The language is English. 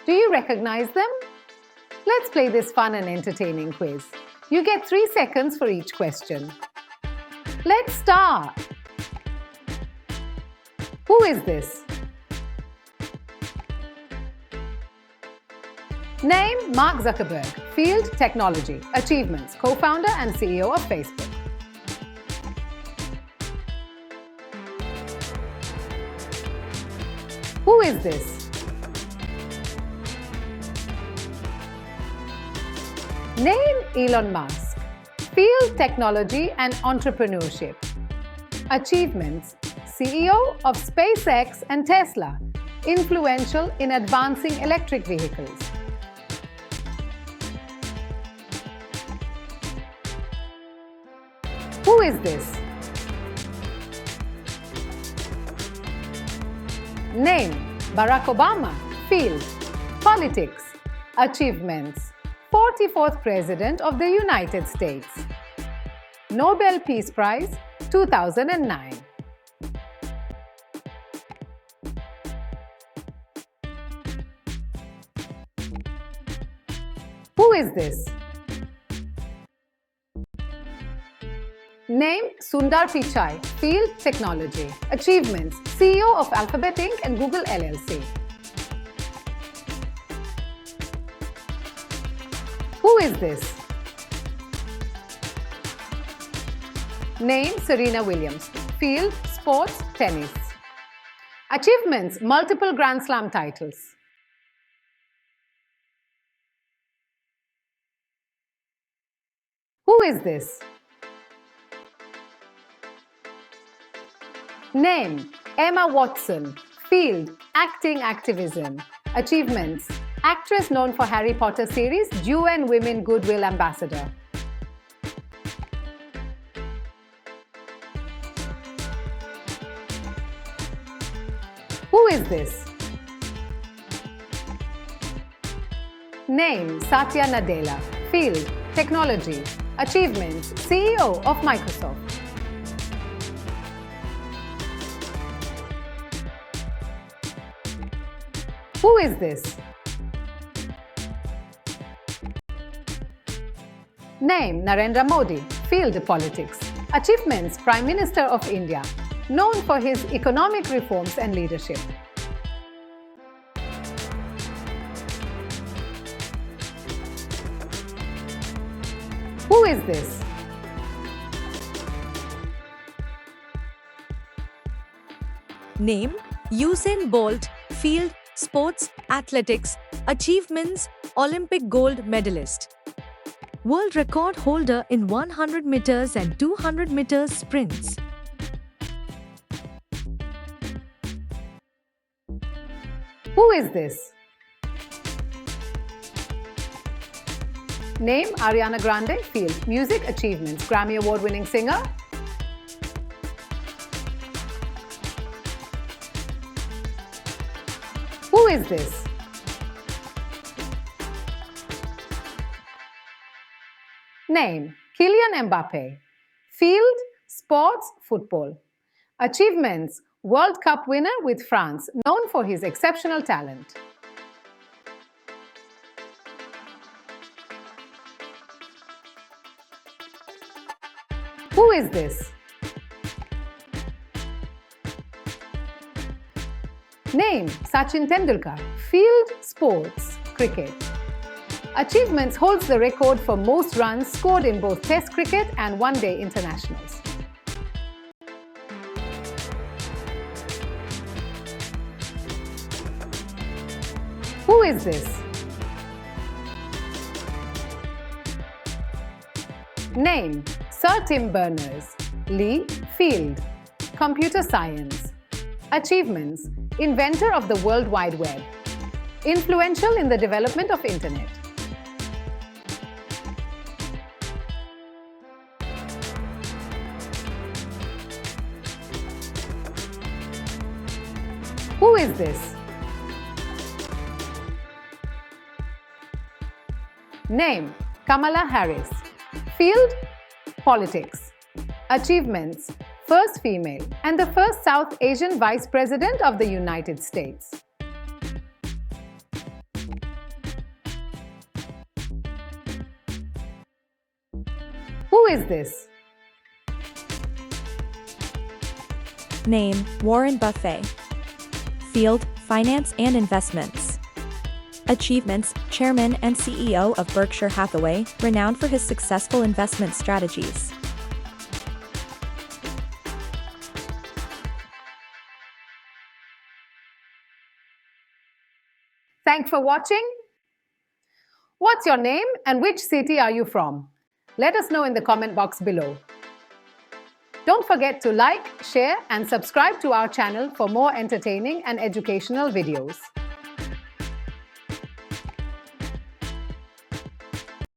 Do you recognize them? Let's play this fun and entertaining quiz. You get 3 seconds for each question. Let's start. Who is this? Name Mark Zuckerberg. Field Technology. Achievements Co-founder and CEO of Facebook. Who is this? Name Elon Musk. Field Technology and Entrepreneurship. Achievements CEO of SpaceX and Tesla. Influential in advancing electric vehicles. Who is this? Name Barack Obama. Field Politics. Achievements 44th President of the United States. Nobel Peace Prize 2009. Who is this? Name Sundar Pichai. Field Technology. Achievements CEO of Alphabet Inc. and Google LLC. Who is this? Name Serena Williams. Field Sports Tennis. Achievements multiple Grand Slam titles. Who is this? Name Emma Watson. Field Acting Activism. Achievements actress known for Harry Potter series, UN Women Goodwill Ambassador. Who is this? Name Satya Nadella. Field Technology. Achievements CEO of Microsoft. Who is this? Name Narendra Modi. Field Politics. Achievements Prime Minister of India, known for his economic reforms and leadership. Who is this? Name Usain Bolt. Field Sports Athletics. Achievements Olympic gold medalist. World record holder in 100 meters and 200 meters sprints. Who is this? Name Ariana Grande. Field Music Achievements Grammy Award-winning singer. Who is this? Name Kylian Mbappe. Field Sports Football. Achievements World Cup winner with France, known for his exceptional talent. Who is this? Name Sachin Tendulkar. Field Sports Cricket. Achievements holds the record for most runs scored in both Test cricket and one-day internationals. Who is this? Name Sir Tim Berners-Lee. Field Computer Science. Achievements Inventor of the World Wide Web. Influential in the development of Internet. Who is this? Name Kamala Harris. Field Politics. Achievements First female and the first South Asian Vice President of the United States. Who is this? Name, Warren Buffett. Field, finance and investments. Achievements, Chairman and CEO of Berkshire Hathaway, renowned for his successful investment strategies. Thanks for watching. What's your name and which city are you from? Let us know in the comment box below. Don't forget to like, share and subscribe to our channel for more entertaining and educational videos.